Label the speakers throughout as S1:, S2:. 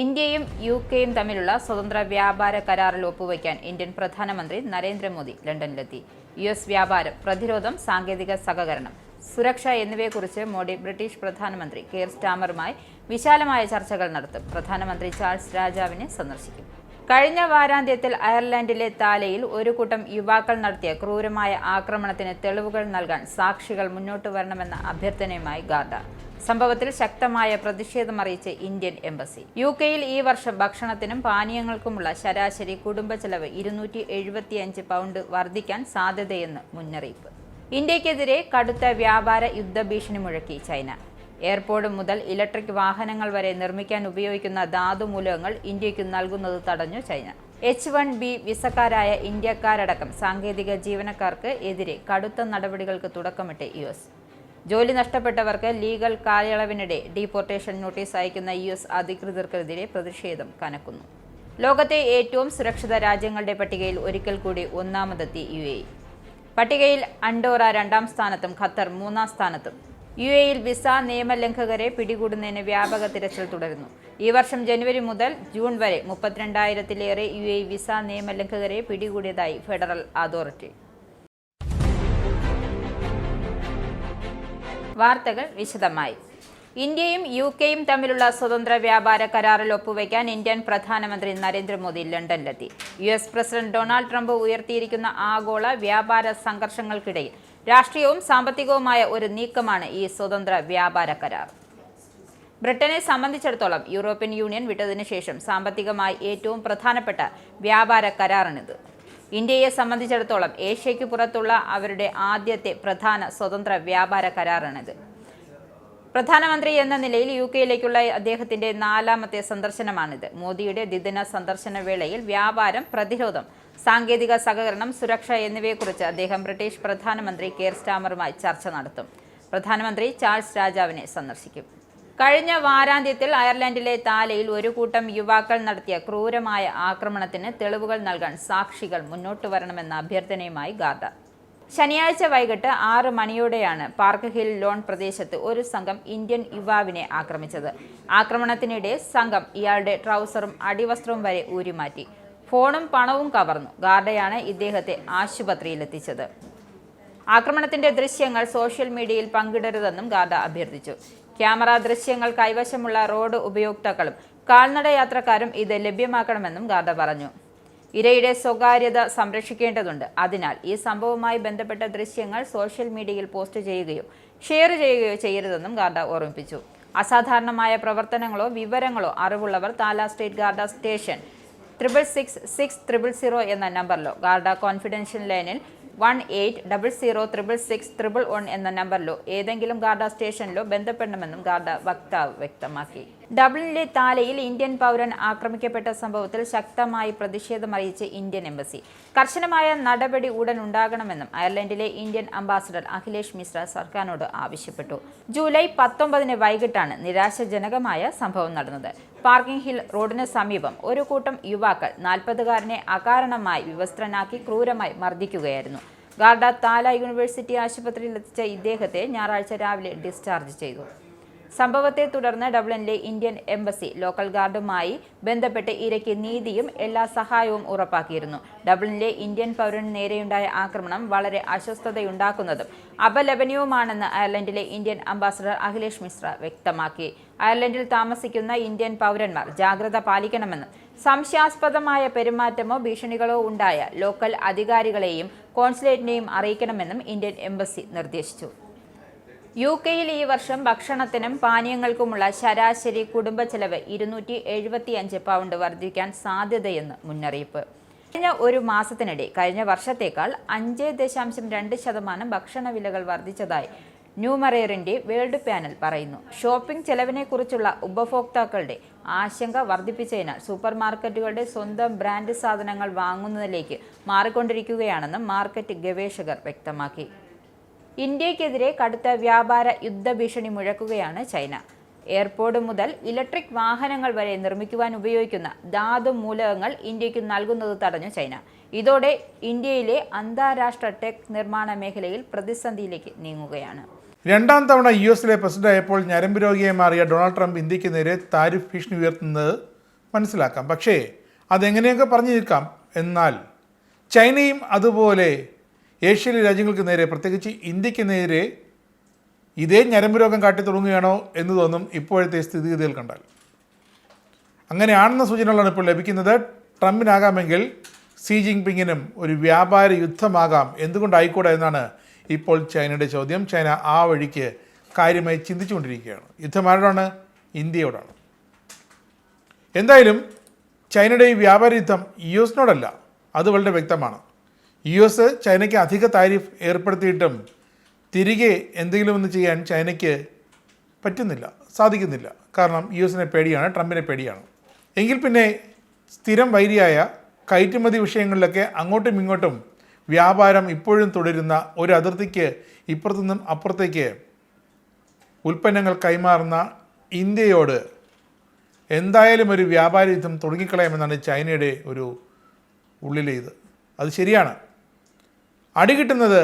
S1: ഇന്ത്യയും യുകെയും തമ്മിലുള്ള സ്വതന്ത്ര വ്യാപാര കരാറിൽ ഒപ്പുവയ്ക്കാൻ ഇന്ത്യൻ പ്രധാനമന്ത്രി നരേന്ദ്രമോദി ലണ്ടനിലെത്തി. യുഎസ് വ്യാപാരം, പ്രതിരോധം, സാങ്കേതിക സഹകരണം, സുരക്ഷ എന്നിവയെക്കുറിച്ച് മോദി ബ്രിട്ടീഷ് പ്രധാനമന്ത്രി കെയർ സ്റ്റാമറുമായി വിശാലമായ ചർച്ചകൾ നടത്തും. പ്രധാനമന്ത്രി ചാൾസ് രാജാവിനെ സന്ദർശിക്കും. കഴിഞ്ഞ വാരാന്ത്യത്തിൽ അയർലൻഡിലെ താലയിൽ ഒരു കൂട്ടം യുവാക്കൾ നടത്തിയ ക്രൂരമായ ആക്രമണത്തിന് തെളിവുകൾ നൽകാൻ സാക്ഷികൾ മുന്നോട്ട് വരണമെന്ന അഭ്യർത്ഥനയുമായി ഗാർഡ. സംഭവത്തിൽ ശക്തമായ പ്രതിഷേധമറിയിച്ച് ഇന്ത്യൻ എംബസി. യുകെയിൽ ഈ വർഷം ഭക്ഷണത്തിനും പാനീയങ്ങൾക്കുമുള്ള ശരാശരി കുടുംബ ചെലവ് 275 പൗണ്ട് വർദ്ധിക്കാൻ സാധ്യതയെന്ന് മുന്നറിയിപ്പ്. ഇന്ത്യക്കെതിരെ കടുത്ത വ്യാപാര യുദ്ധഭീഷണി മുഴക്കി ചൈന. എയർപോർട്ട് മുതൽ ഇലക്ട്രിക് വാഹനങ്ങൾ വരെ നിർമ്മിക്കാൻ ഉപയോഗിക്കുന്ന ധാതുമൂലകങ്ങൾ ഇന്ത്യയ്ക്ക് നൽകുന്നത് തടഞ്ഞു ചൈന. H-1B വിസക്കാരായ ഇന്ത്യക്കാരടക്കം സാങ്കേതിക ജീവനക്കാർക്ക് എതിരെ കടുത്ത നടപടികൾക്ക് തുടക്കമിട്ട് US. ജോലി നഷ്ടപ്പെട്ടവർക്ക് ലീഗൽ കാലയളവിനിടെ ഡീപ്പോർട്ടേഷൻ നോട്ടീസ് അയക്കുന്ന US അധികൃതർക്കെതിരെ പ്രതിഷേധം കനക്കുന്നു. ലോകത്തെ ഏറ്റവും സുരക്ഷിത രാജ്യങ്ങളുടെ പട്ടികയിൽ ഒരിക്കൽ കൂടി ഒന്നാമതെത്തി UAE. പട്ടികയിൽ അൻഡോറ 2ാം സ്ഥാനത്തും ഖത്തർ 3ാം സ്ഥാനത്തും. UAEയിൽ വിസ നിയമലംഘകരെ പിടികൂടുന്നതിന് വ്യാപക തിരച്ചിൽ തുടരുന്നു. ഈ വർഷം ജനുവരി മുതൽ ജൂൺ വരെ 32,000-ലേറെ UAE വിസ നിയമലംഘകരെ പിടികൂടിയതായി ഫെഡറൽ അതോറിറ്റി. വാർത്തകൾ വിശദമായി. ഇന്ത്യയും യുകെയും തമ്മിലുള്ള സ്വതന്ത്ര വ്യാപാര കരാറിൽ ഒപ്പുവയ്ക്കാൻ ഇന്ത്യൻ പ്രധാനമന്ത്രി Narendra Modi ലണ്ടനിലെത്തി. US president Donald Trump ഉയർത്തിയിരിക്കുന്ന ആഗോള വ്യാപാര സംഘർഷങ്ങൾക്കിടയിൽ രാഷ്ട്രീയവും സാമ്പത്തികവുമായ ഒരു നീക്കമാണ് ഈ സ്വതന്ത്ര വ്യാപാര കരാർ. ബ്രിട്ടനെ സംബന്ധിച്ചിടത്തോളം യൂറോപ്യൻ യൂണിയൻ വിട്ടതിനു ശേഷം സാമ്പത്തികമായി ഏറ്റവും പ്രധാനപ്പെട്ട വ്യാപാര കരാറാണിത്. ഇന്ത്യയെ സംബന്ധിച്ചിടത്തോളം ഏഷ്യയ്ക്ക് പുറത്തുള്ള അവരുടെ ആദ്യത്തെ പ്രധാന സ്വതന്ത്ര വ്യാപാര കരാറാണിത്. പ്രധാനമന്ത്രി എന്ന നിലയിൽ യുകെയിലേക്കുള്ള അദ്ദേഹത്തിന്റെ 4ാമത്തെ സന്ദർശനമാണിത്. മോദിയുടെ ദ്വിദിന സന്ദർശന വേളയിൽ വ്യാപാരം, പ്രതിരോധം, സാങ്കേതിക സഹകരണം, സുരക്ഷ എന്നിവയെക്കുറിച്ച് അദ്ദേഹം ബ്രിട്ടീഷ് പ്രധാനമന്ത്രി കെയർ സ്റ്റാമറുമായി ചർച്ച നടത്തും. പ്രധാനമന്ത്രി ചാൾസ് രാജാവിനെ സന്ദർശിക്കും. കഴിഞ്ഞ വാരാന്ത്യത്തിൽ അയർലൻഡിലെ താലയിൽ ഒരു കൂട്ടം യുവാക്കൾ നടത്തിയ ക്രൂരമായ ആക്രമണത്തിന് തെളിവുകൾ നൽകാൻ സാക്ഷികൾ മുന്നോട്ട് വരണമെന്ന അഭ്യർത്ഥനയുമായി ഗാർഡ. ശനിയാഴ്ച വൈകിട്ട് 6 മണിയോടെയാണ് പാർക്ക് ഹിൽ ലോൺ പ്രദേശത്ത് ഒരു സംഘം ഇന്ത്യൻ യുവാവിനെ ആക്രമിച്ചത്. ആക്രമണത്തിനിടെ സംഘം ഇയാളുടെ ട്രൗസറും അടിവസ്ത്രവും വരെ ഊരിമാറ്റി. ഫോണും പണവും കവർന്നു. ഗാർഡയാണ് ഇദ്ദേഹത്തെ ആശുപത്രിയിലെത്തിച്ചത്. ആക്രമണത്തിന്റെ ദൃശ്യങ്ങൾ സോഷ്യൽ മീഡിയയിൽ പങ്കിടരുതെന്നും ഗാർഡ അഭ്യർത്ഥിച്ചു. ക്യാമറ ദൃശ്യങ്ങൾ കൈവശമുള്ള റോഡ് ഉപയോക്താക്കളും കാൽനട യാത്രക്കാരും ഇത് ലഭ്യമാക്കണമെന്നും ഗാർഡ പറഞ്ഞു. ഇരയുടെ സ്വകാര്യത സംരക്ഷിക്കേണ്ടതുണ്ട്. അതിനാൽ ഈ സംഭവവുമായി ബന്ധപ്പെട്ട ദൃശ്യങ്ങൾ സോഷ്യൽ മീഡിയയിൽ പോസ്റ്റ് ചെയ്യുകയോ ഷെയർ ചെയ്യുകയോ ചെയ്യരുതെന്നും ഗാർഡ ഓർമ്മിപ്പിച്ചു. അസാധാരണമായ പ്രവർത്തനങ്ങളോ വിവരങ്ങളോ അറിവുള്ളവർ താല സ്റ്റേറ്റ് ഗാർഡ സ്റ്റേഷൻ 666 എന്ന നമ്പറിലോ ഗാർഡ കോൺഫിഡൻഷ്യൽ ലൈനിൽ 18006661 എന്ന നമ്പറിലോ ഏതെങ്കിലും ഗാർഡ സ്റ്റേഷനിലോ ബന്ധപ്പെടണമെന്നും ഗാർഡ വക്താവ് വ്യക്തമാക്കി. ഡബ്ലിനിലെ താലയിൽ ഇന്ത്യൻ പൗരൻ ആക്രമിക്കപ്പെട്ട സംഭവത്തിൽ ശക്തമായി പ്രതിഷേധമറിയിച്ച് ഇന്ത്യൻ എംബസി. കർശനമായ നടപടി ഉടൻ ഉണ്ടാകണമെന്നും അയർലൻഡിലെ ഇന്ത്യൻ അംബാസഡർ അഖിലേഷ് മിശ്ര സർക്കാരിനോട് ആവശ്യപ്പെട്ടു. ജൂലൈ 19 വൈകിട്ടാണ് നിരാശാജനകമായ സംഭവം നടന്നത്. പാർക്കിംഗ് ഹിൽ റോഡിന് സമീപം ഒരു കൂട്ടം യുവാക്കൾ 40-കാരനെ അകാരണമായി വിവസ്ത്രനാക്കി ക്രൂരമായി മർദ്ദിക്കുകയായിരുന്നു. ഗാർഡ താല യൂണിവേഴ്സിറ്റി ആശുപത്രിയിൽ എത്തിച്ച ഇദ്ദേഹത്തെ ഞായറാഴ്ച രാവിലെ ഡിസ്ചാർജ് ചെയ്തു. സംഭവത്തെ തുടർന്ന് ഡബ്ലിനിലെ ഇന്ത്യൻ എംബസി ലോക്കൽ ഗാർഡുമായി ബന്ധപ്പെട്ട് ഇരയ്ക്ക് നീതിയും എല്ലാ സഹായവും ഉറപ്പാക്കിയിരുന്നു. ഡബ്ലിനിലെ ഇന്ത്യൻ പൗരന് നേരെയുണ്ടായ ആക്രമണം വളരെ അസ്വസ്ഥതയുണ്ടാക്കുന്നതും അപലപനീയവുമാണെന്ന് അയർലൻഡിലെ ഇന്ത്യൻ അംബാസഡർ അഖിലേഷ് മിശ്ര വ്യക്തമാക്കി. അയർലൻഡിൽ താമസിക്കുന്ന ഇന്ത്യൻ പൗരന്മാർ ജാഗ്രത പാലിക്കണമെന്നും സംശയാസ്പദമായ പെരുമാറ്റമോ ഭീഷണികളോ ഉണ്ടായ ലോക്കൽ അധികാരികളെയും കോൺസുലേറ്റിനെയും അറിയിക്കണമെന്നും ഇന്ത്യൻ എംബസി നിർദ്ദേശിച്ചു. യുകെയിൽ ഈ വർഷം ഭക്ഷണത്തിനും പാനീയങ്ങൾക്കുമുള്ള ശരാശരി കുടുംബ ചെലവ് 275 പൗണ്ട് വർദ്ധിക്കാൻ സാധ്യതയെന്ന് മുന്നറിയിപ്പ്. കഴിഞ്ഞ ഒരു മാസത്തിനിടെ കഴിഞ്ഞ വർഷത്തേക്കാൾ 5.2% ഭക്ഷണ വിലകൾ വർദ്ധിച്ചതായി ന്യൂമറേറിന്റെ വേൾഡ് പാനൽ പറയുന്നു. ഷോപ്പിംഗ് ചെലവിനെക്കുറിച്ചുള്ള ഉപഭോക്താക്കളുടെ ആശങ്ക വർദ്ധിപ്പിച്ചതിനാൽ സൂപ്പർ മാർക്കറ്റുകളുടെ സ്വന്തം ബ്രാൻഡ് സാധനങ്ങൾ വാങ്ങുന്നതിലേക്ക് മാറിക്കൊണ്ടിരിക്കുകയാണെന്നും മാർക്കറ്റ് ഗവേഷകർ വ്യക്തമാക്കി. ഇന്ത്യക്കെതിരെ കടുത്ത വ്യാപാര യുദ്ധഭീഷണി മുഴക്കുകയാണ് ചൈന. എയർപോർട്ട് മുതൽ ഇലക്ട്രിക് വാഹനങ്ങൾ വരെ നിർമ്മിക്കുവാൻ ഉപയോഗിക്കുന്ന ധാതു മൂലകങ്ങൾ ഇന്ത്യക്ക് നൽകുന്നത് തടഞ്ഞു ചൈന. ഇതോടെ ഇന്ത്യയിലെ അന്താരാഷ്ട്ര ടെക് നിർമ്മാണ മേഖലയിൽ പ്രതിസന്ധിയിലേക്ക് നീങ്ങുകയാണ്.
S2: രണ്ടാം തവണ US പ്രസിഡന്റായപ്പോൾ ഞരമ്പ് രോഗിയായി മാറിയ ഡൊണാൾഡ് ട്രംപ് ഇന്ത്യക്ക് നേരെ താരിഫ് ഭീഷണി ഉയർത്തുന്നത് മനസ്സിലാക്കാം. പക്ഷേ അതെങ്ങനെയൊക്കെ പറഞ്ഞു നിൽക്കാം. എന്നാൽ ചൈനയും അതുപോലെ ഏഷ്യയിലെ രാജ്യങ്ങൾക്ക് നേരെ, പ്രത്യേകിച്ച് ഇന്ത്യക്ക് നേരെ ഇതേ ഞരമ്പ് രോഗം കാട്ടി തുടങ്ങുകയാണോ എന്ന് തോന്നും ഇപ്പോഴത്തെ സ്ഥിതിഗതികൾ കണ്ടാൽ. അങ്ങനെയാണെന്ന സൂചനകളാണ് ഇപ്പോൾ ലഭിക്കുന്നത്. ട്രംപിനാകാമെങ്കിൽ സി ജിൻപിങ്ങിനും ഒരു വ്യാപാര യുദ്ധമാകാം. എന്തുകൊണ്ടായിക്കൂടാ എന്നാണ് ഇപ്പോൾ ചൈനയുടെ ചോദ്യം. ചൈന ആ വഴിക്ക് കാര്യമായി ചിന്തിച്ചുകൊണ്ടിരിക്കുകയാണ്. യുദ്ധം ആരോടാണ്? ഇന്ത്യയോടാണ്. എന്തായാലും ചൈനയുടെ ഈ വ്യാപാര യുദ്ധം US-നോടല്ല, അത് വളരെ വ്യക്തമാണ്. US ചൈനയ്ക്ക് അധിക താരിഫ് ഏർപ്പെടുത്തിയിട്ടും തിരികെ എന്തെങ്കിലും ഒന്ന് ചെയ്യാൻ ചൈനയ്ക്ക് പറ്റുന്നില്ല, സാധിക്കുന്നില്ല. കാരണം US-നെ പേടിയാണ്, ട്രംപിനെ പേടിയാണ്. എങ്കിൽ പിന്നെ സ്ഥിരം വൈരിയായ കയറ്റുമതി വിഷയങ്ങളിലൊക്കെ അങ്ങോട്ടും ഇങ്ങോട്ടും വ്യാപാരം ഇപ്പോഴും തുടരുന്ന ഒരു അതിർത്തിക്ക് ഇപ്പുറത്തുനിന്നും അപ്പുറത്തേക്ക് ഉൽപ്പന്നങ്ങൾ കൈമാറുന്ന ഇന്ത്യയോട് എന്തായാലും ഒരു വ്യാപാര യുദ്ധം തുടങ്ങിക്കളയാമെന്നാണ് ചൈനയുടെ ഒരു ഉള്ളിലെ ഇത്. അത് ശരിയാണ്. അടികിട്ടുന്നത്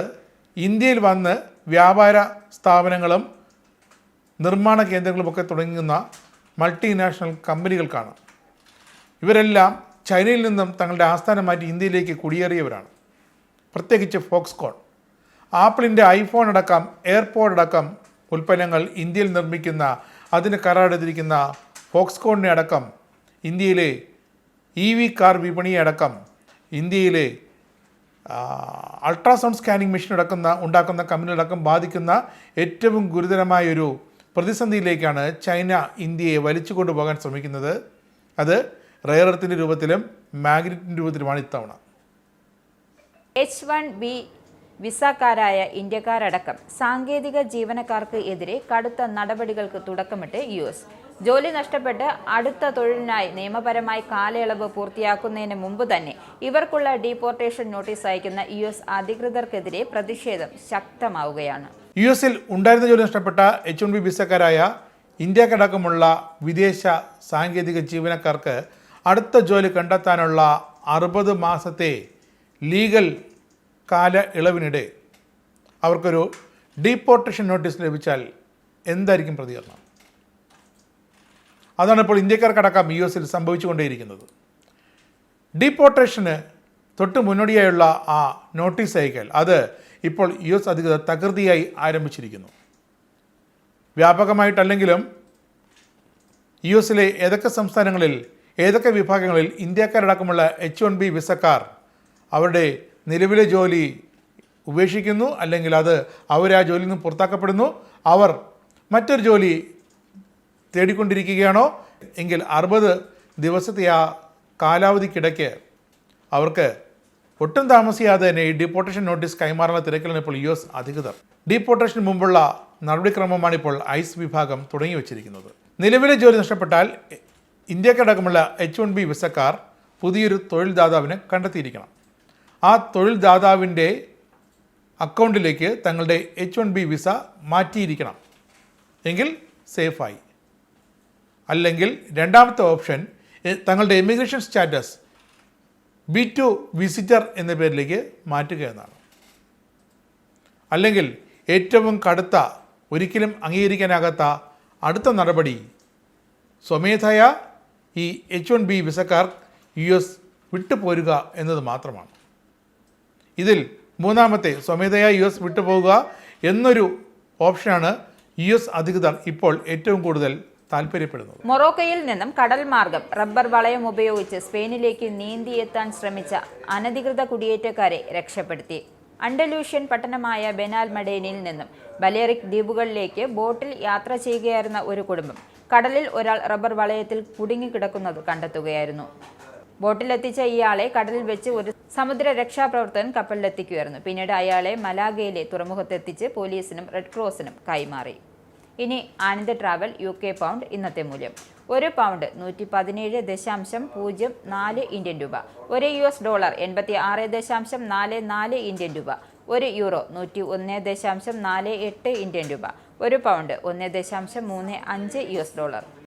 S2: ഇന്ത്യയിൽ വന്ന് വ്യാപാര സ്ഥാപനങ്ങളും നിർമ്മാണ കേന്ദ്രങ്ങളുമൊക്കെ തുടങ്ങുന്ന മൾട്ടിനാഷണൽ കമ്പനികൾക്കാണ്. ഇവരെല്ലാം ചൈനയിൽ നിന്നും തങ്ങളുടെ ആസ്ഥാനം മാറ്റി ഇന്ത്യയിലേക്ക് കുടിയേറിയവരാണ്. പ്രത്യേകിച്ച് ഫോക്സ്കോൺ, ആപ്പിളിൻ്റെ ഐഫോൺ അടക്കം എയർപോഡ് അടക്കം ഉൽപ്പന്നങ്ങൾ ഇന്ത്യയിൽ നിർമ്മിക്കുന്ന, അതിന് കരാറെടുത്തിരിക്കുന്ന ഫോക്സ്കോണിനെ അടക്കം, ഇന്ത്യയിലെ EV കാർ വിപണിയെ അടക്കം, ഇന്ത്യയിലെ അൾട്രാസൗണ്ട് സ്കാനിങ് മെഷീൻ ഉണ്ടാക്കുന്ന കമ്പനികളടക്കം ബാധിക്കുന്ന ഏറ്റവും ഗുരുതരമായൊരു പ്രതിസന്ധിയിലേക്കാണ് ചൈന ഇന്ത്യയെ വലിച്ചു കൊണ്ടുപോകാൻ ശ്രമിക്കുന്നത്. അത് റെയർ എർത്തിൻ്റെ രൂപത്തിലും മാഗ്നറ്റിൻ്റെ രൂപത്തിലുമാണ് ഇത്തവണ.
S1: H-1B വിസക്കാരായ ഇന്ത്യക്കാരടക്കം സാങ്കേതിക ജീവനക്കാർക്ക് എതിരെ കടുത്ത നടപടികൾക്ക് തുടക്കമിട്ട് US. ജോലി നഷ്ടപ്പെട്ട് അടുത്ത തൊഴിലിനായി നിയമപരമായി കാലയളവ് പൂർത്തിയാക്കുന്നതിന് മുമ്പ് തന്നെ ഇവർക്കുള്ള ഡീപ്പോർട്ടേഷൻ നോട്ടീസ് അയക്കുന്ന US അധികൃതർക്കെതിരെ പ്രതിഷേധം ശക്തമാവുകയാണ്.
S2: US-ൽ ഉണ്ടായിരുന്ന ജോലി നഷ്ടപ്പെട്ട H-1B വിസക്കാരായ ഇന്ത്യക്കടക്കമുള്ള വിദേശ സാങ്കേതിക ജീവനക്കാർക്ക് അടുത്ത ജോലി കണ്ടെത്താനുള്ള 60 മാസത്തെ ലീഗൽ കാല ഇളവിനിടെ അവർക്കൊരു ഡീപ്പോർട്ടേഷൻ നോട്ടീസ് ലഭിച്ചാൽ എന്തായിരിക്കും പ്രതികരണം? അതാണ് ഇപ്പോൾ ഇന്ത്യക്കാർക്കടക്കം US-ൽ സംഭവിച്ചുകൊണ്ടേയിരിക്കുന്നത്. ഡീപ്പോർട്ടേഷന് തൊട്ട് മുന്നോടിയായുള്ള ആ നോട്ടീസ് അയക്കൽ, അത് ഇപ്പോൾ US അധികൃതർ തകൃതിയായി ആരംഭിച്ചിരിക്കുന്നു. വ്യാപകമായിട്ടല്ലെങ്കിലും US-ലെ ഏതൊക്കെ സംസ്ഥാനങ്ങളിൽ, ഏതൊക്കെ വിഭാഗങ്ങളിൽ ഇന്ത്യക്കാരടക്കമുള്ള H-1B വിസക്കാർ അവരുടെ നിലവിലെ ജോലി ഉപേക്ഷിക്കുന്നു, അല്ലെങ്കിൽ അത് അവർ ആ ജോലിയിൽ നിന്ന് പുറത്താക്കപ്പെടുന്നു, അവർ മറ്റൊരു ജോലി തേടിക്കൊണ്ടിരിക്കുകയാണോ എങ്കിൽ 60 ദിവസത്തെ ആ കാലാവധിക്കിടയ്ക്ക് അവർക്ക് ഒട്ടും താമസിയാതെ തന്നെ ഈ ഡീപ്പോർട്ടേഷൻ നോട്ടീസ് കൈമാറുന്ന തിരക്കിലാണ് ഇപ്പോൾ US അധികൃതർ. ഡീപ്പോർട്ടേഷന് മുമ്പുള്ള നടപടിക്രമമാണ് ഇപ്പോൾ ICE വിഭാഗം തുടങ്ങി വച്ചിരിക്കുന്നത്. നിലവിലെ ജോലി നഷ്ടപ്പെട്ടാൽ ഇന്ത്യക്കടക്കമുള്ള H-1B വിസക്കാർ പുതിയൊരു തൊഴിൽ ദാതാവിനെ കണ്ടെത്തിയിരിക്കണം. ആ തൊഴിൽ ദാതാവിൻ്റെ അക്കൗണ്ടിലേക്ക് തങ്ങളുടെ H-1B വിസ മാറ്റിയിരിക്കണം. എങ്കിൽ സേഫായി. അല്ലെങ്കിൽ രണ്ടാമത്തെ ഓപ്ഷൻ തങ്ങളുടെ ഇമിഗ്രേഷൻ സ്റ്റാറ്റസ് B2 വിസിറ്റർ എന്ന പേരിലേക്ക് മാറ്റുക എന്നാണ്. അല്ലെങ്കിൽ ഏറ്റവും കടുത്ത, ഒരിക്കലും അംഗീകരിക്കാനാകാത്ത അടുത്ത നടപടി സ്വമേധയാ ഈ H-1B വിസക്കാർ US വിട്ടുപോരുക എന്നത് മാത്രമാണ്. ഇതിൽ മൂന്നാമത്തെ സ്വമേധയാ US വിട്ടുപോകുക എന്നൊരു ഓപ്ഷനാണ് US അധികൃതർ ഇപ്പോൾ ഏറ്റവും കൂടുതൽ താല്പര്യപ്പെടുന്നത്.
S1: മൊറോക്കോയിൽ നിന്നും കടൽ മാർഗം റബ്ബർ വളയം ഉപയോഗിച്ച് സ്പെയിനിലേക്ക് നീന്തിയെത്താൻ ശ്രമിച്ച അനധികൃത കുടിയേറ്റക്കാരെ രക്ഷപ്പെടുത്തി. അണ്ടലൂഷ്യൻ പട്ടണമായ ബെനാൽമഡേനിൽ നിന്നും ബലേറിക് ദ്വീപുകളിലേക്ക് ബോട്ടിൽ യാത്ര ചെയ്യുകയായിരുന്ന ഒരു കുടുംബം കടലിൽ ഒരാൾ റബ്ബർ വളയത്തിൽ കുടുങ്ങിക്കിടക്കുന്നത് കണ്ടെത്തുകയായിരുന്നു. ബോട്ടിലെത്തിച്ച ഇയാളെ കടലിൽ വെച്ച് ഒരു സമുദ്ര രക്ഷാപ്രവർത്തകൻ കപ്പലിലെത്തിക്കുകയായിരുന്നു. പിന്നീട് അയാളെ മലാഗയിലെ തുറമുഖത്തെത്തിച്ച് പോലീസിനും റെഡ് ക്രോസിനും കൈമാറി. ഇനി ആനന്ദ് ട്രാവൽ UK പൗണ്ട് ഇന്നത്തെ മൂല്യം. ഒരു പൗണ്ട് 117.04 ഇന്ത്യൻ രൂപ. ഒരു US ഡോളർ 86.44 ഇന്ത്യൻ രൂപ. ഒരു യൂറോ 101.48 ഇന്ത്യൻ രൂപ. ഒരു പൗണ്ട് 1.35 US ഡോളർ.